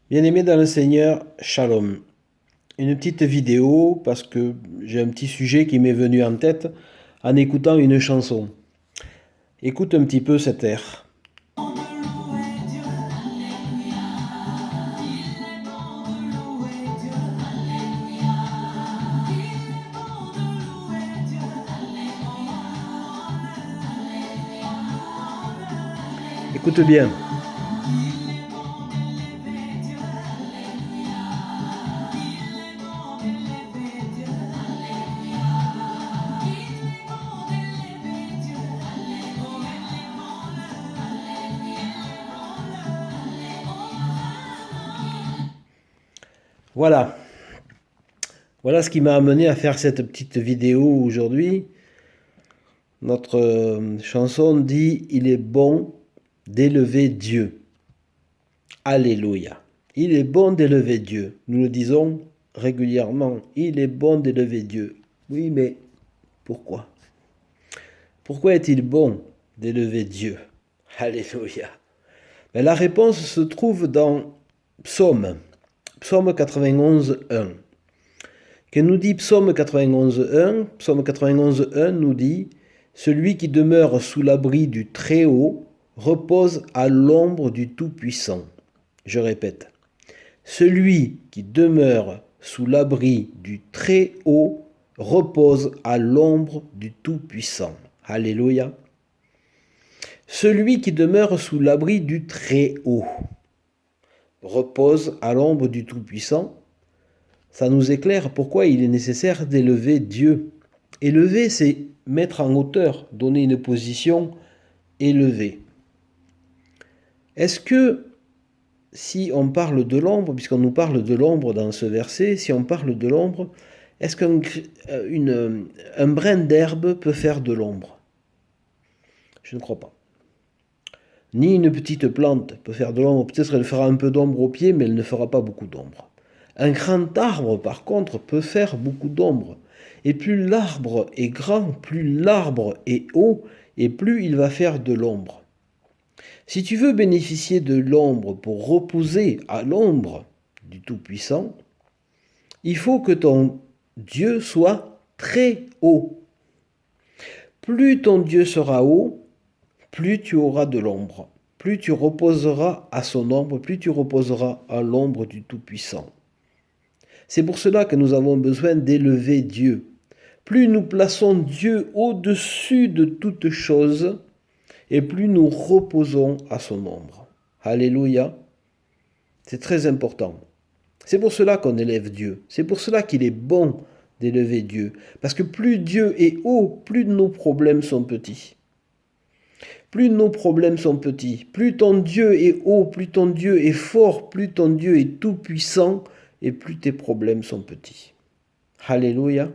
Bien-aimé dans le Seigneur, Shalom. Une petite vidéo parce que j'ai un petit sujet qui m'est venu en tête en écoutant une chanson. Écoute un petit peu cet air. Écoute bien. Voilà. Voilà ce qui m'a amené à faire cette petite vidéo aujourd'hui. Notre chanson dit « Il est bon d'élever Dieu ». Alléluia. Il est bon d'élever Dieu. Nous le disons régulièrement. Il est bon d'élever Dieu. Oui, mais pourquoi? Pourquoi est-il bon d'élever Dieu? Alléluia. Mais la réponse se trouve dans Psaume 91, 1. Que nous dit Psaume 91, 1? Psaume 91, 1 nous dit « Celui qui demeure sous l'abri du Très-Haut repose à l'ombre du Tout-Puissant. » Je répète. Celui qui demeure sous l'abri du Très-Haut repose à l'ombre du Tout-Puissant. Alléluia. Celui qui demeure sous l'abri du Très-Haut repose à l'ombre du Tout-Puissant. Ça nous éclaire pourquoi il est nécessaire d'élever Dieu. Élever, c'est mettre en hauteur, donner une position élevée. Est-ce que si on parle de l'ombre, puisqu'on nous parle de l'ombre dans ce verset, si on parle de l'ombre, est-ce qu'un brin d'herbe peut faire de l'ombre? Je ne crois pas. Ni une petite plante peut faire de l'ombre. Peut-être qu'elle fera un peu d'ombre au pied, mais elle ne fera pas beaucoup d'ombre. Un grand arbre, par contre, peut faire beaucoup d'ombre. Et plus l'arbre est grand, plus l'arbre est haut, et plus il va faire de l'ombre. Si tu veux bénéficier de l'ombre pour reposer à l'ombre du Tout-Puissant, il faut que ton Dieu soit très haut. Plus ton Dieu sera haut, plus tu auras de l'ombre. Plus tu reposeras à son ombre, plus tu reposeras à l'ombre du Tout-Puissant. C'est pour cela que nous avons besoin d'élever Dieu. Plus nous plaçons Dieu au-dessus de toute chose, et plus nous reposons à son ombre. Alléluia. C'est très important. C'est pour cela qu'on élève Dieu. C'est pour cela qu'il est bon d'élever Dieu. Parce que plus Dieu est haut, plus nos problèmes sont petits. Plus nos problèmes sont petits. Plus ton Dieu est haut, plus ton Dieu est fort, plus ton Dieu est tout puissant, et plus tes problèmes sont petits. Alléluia.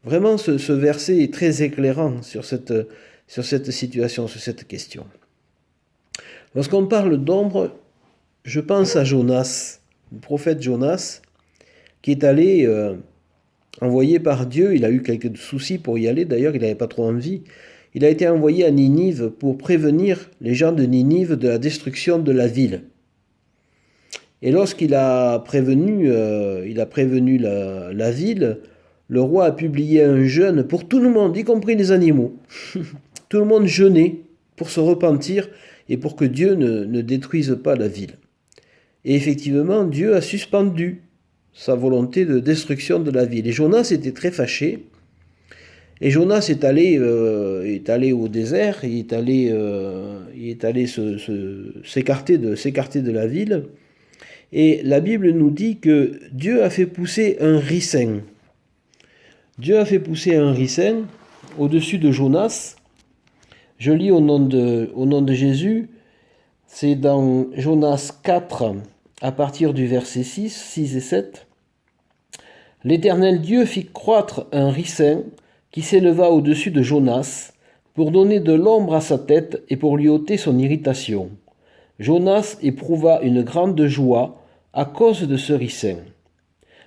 Vraiment, ce verset est très éclairant sur cette situation, sur cette question. Lorsqu'on parle d'ombre, je pense à Jonas, le prophète Jonas, qui est allé, envoyé par Dieu. Il a eu quelques soucis pour y aller, d'ailleurs il n'avait pas trop envie. Il a été envoyé à Ninive pour prévenir les gens de Ninive de la destruction de la ville. Et lorsqu'il a prévenu, la ville, le roi a publié un jeûne pour tout le monde, y compris les animaux. Tout le monde jeûnait pour se repentir et pour que Dieu ne détruise pas la ville. Et effectivement, Dieu a suspendu sa volonté de destruction de la ville. Et Jonas était très fâché. Et Jonas est allé au désert, il est allé s'écarter de la ville. Et la Bible nous dit que Dieu a fait pousser un ricin. Dieu a fait pousser un ricin au-dessus de Jonas. Je lis au nom de Jésus. C'est dans Jonas 4, à partir du verset 6 et 7. L'Éternel Dieu fit croître un ricin qui s'éleva au-dessus de Jonas pour donner de l'ombre à sa tête et pour lui ôter son irritation. Jonas éprouva une grande joie à cause de ce ricin.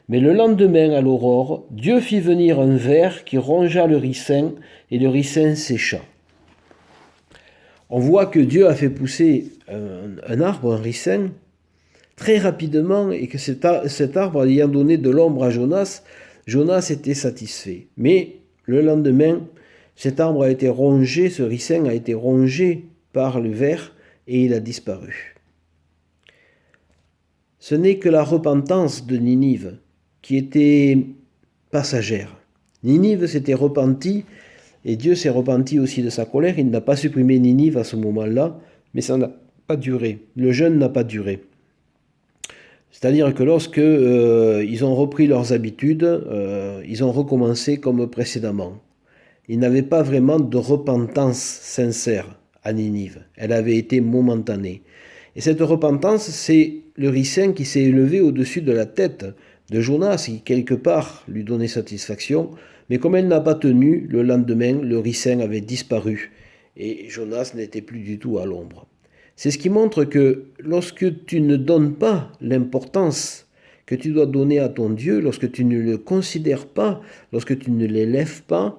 Mais le lendemain, à l'aurore, Dieu fit venir un ver qui rongea le ricin et le ricin sécha. On voit que Dieu a fait pousser un arbre, un ricin, très rapidement et que cet arbre ayant donné de l'ombre à Jonas, Jonas était satisfait. Mais le lendemain, cet arbre a été rongé, ce ricin a été rongé par le ver et il a disparu. Ce n'est que la repentance de Ninive qui était passagère. Ninive s'était repenti et Dieu s'est repenti aussi de sa colère. Il n'a pas supprimé Ninive à ce moment-là, mais ça n'a pas duré. Le jeûne n'a pas duré. C'est-à-dire que lorsque ils ont repris leurs habitudes, ils ont recommencé comme précédemment. Il n'avait pas vraiment de repentance sincère à Ninive. Elle avait été momentanée. Et cette repentance, c'est le ricin qui s'est élevé au-dessus de la tête de Jonas, qui quelque part lui donnait satisfaction. Mais comme elle n'a pas tenu, le lendemain, le ricin avait disparu. Et Jonas n'était plus du tout à l'ombre. C'est ce qui montre que lorsque tu ne donnes pas l'importance que tu dois donner à ton Dieu, lorsque tu ne le considères pas, lorsque tu ne l'élèves pas,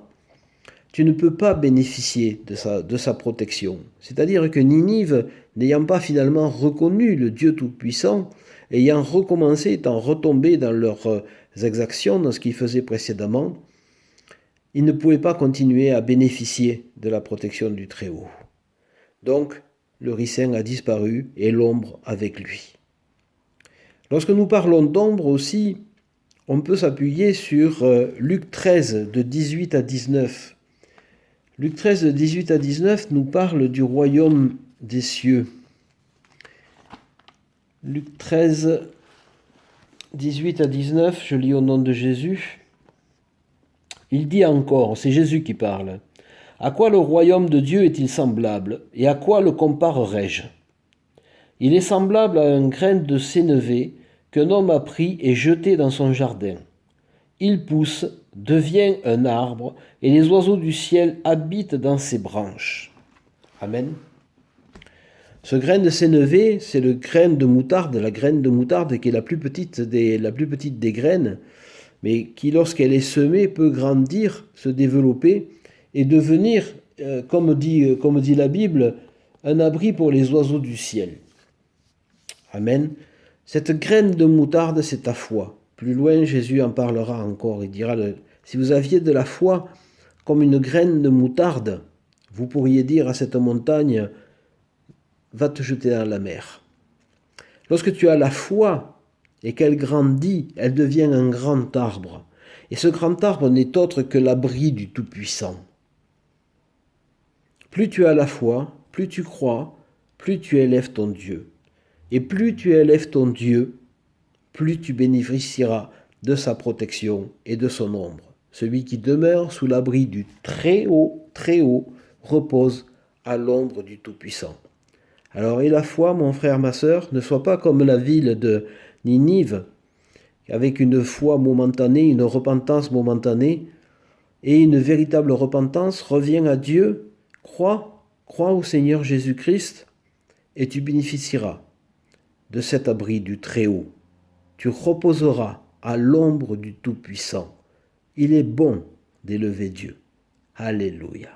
tu ne peux pas bénéficier de sa protection. C'est-à-dire que Ninive, n'ayant pas finalement reconnu le Dieu Tout-Puissant, ayant recommencé, étant retombés dans leurs exactions, dans ce qu'ils faisaient précédemment, ils ne pouvaient pas continuer à bénéficier de la protection du Très-Haut. Donc, le ricin a disparu et l'ombre avec lui. Lorsque nous parlons d'ombre aussi, on peut s'appuyer sur Luc 13, de 18 à 19. Luc 13, de 18 à 19 nous parle du royaume des cieux. Luc 13, 18 à 19, je lis au nom de Jésus. Il dit encore, c'est Jésus qui parle, « À quoi le royaume de Dieu est-il semblable, et à quoi le comparerai-je ? Il est semblable à un grain de sénévé qu'un homme a pris et jeté dans son jardin. Il pousse, devient un arbre, et les oiseaux du ciel habitent dans ses branches. » Amen. Ce grain de sénévé, c'est le grain de moutarde, la graine de moutarde qui est la plus petite des graines, mais qui, lorsqu'elle est semée, peut grandir, se développer et devenir, comme dit la Bible, un abri pour les oiseaux du ciel. Amen. Cette graine de moutarde, c'est ta foi. Plus loin, Jésus en parlera encore. Il dira, si vous aviez de la foi comme une graine de moutarde, vous pourriez dire à cette montagne, va te jeter dans la mer. Lorsque tu as la foi et qu'elle grandit, elle devient un grand arbre. Et ce grand arbre n'est autre que l'abri du Tout-Puissant. Plus tu as la foi, plus tu crois, plus tu élèves ton Dieu. Et plus tu élèves ton Dieu, plus tu bénéficieras de sa protection et de son ombre. Celui qui demeure sous l'abri du très haut, repose à l'ombre du Tout-Puissant. Alors, et la foi, mon frère, ma sœur, ne soit pas comme la ville de Ninive, avec une foi momentanée, une repentance momentanée, et une véritable repentance, reviens à Dieu, crois au Seigneur Jésus-Christ, et tu bénéficieras de cet abri du Très-Haut. Tu reposeras à l'ombre du Tout-Puissant. Il est bon d'élever Dieu. Alléluia.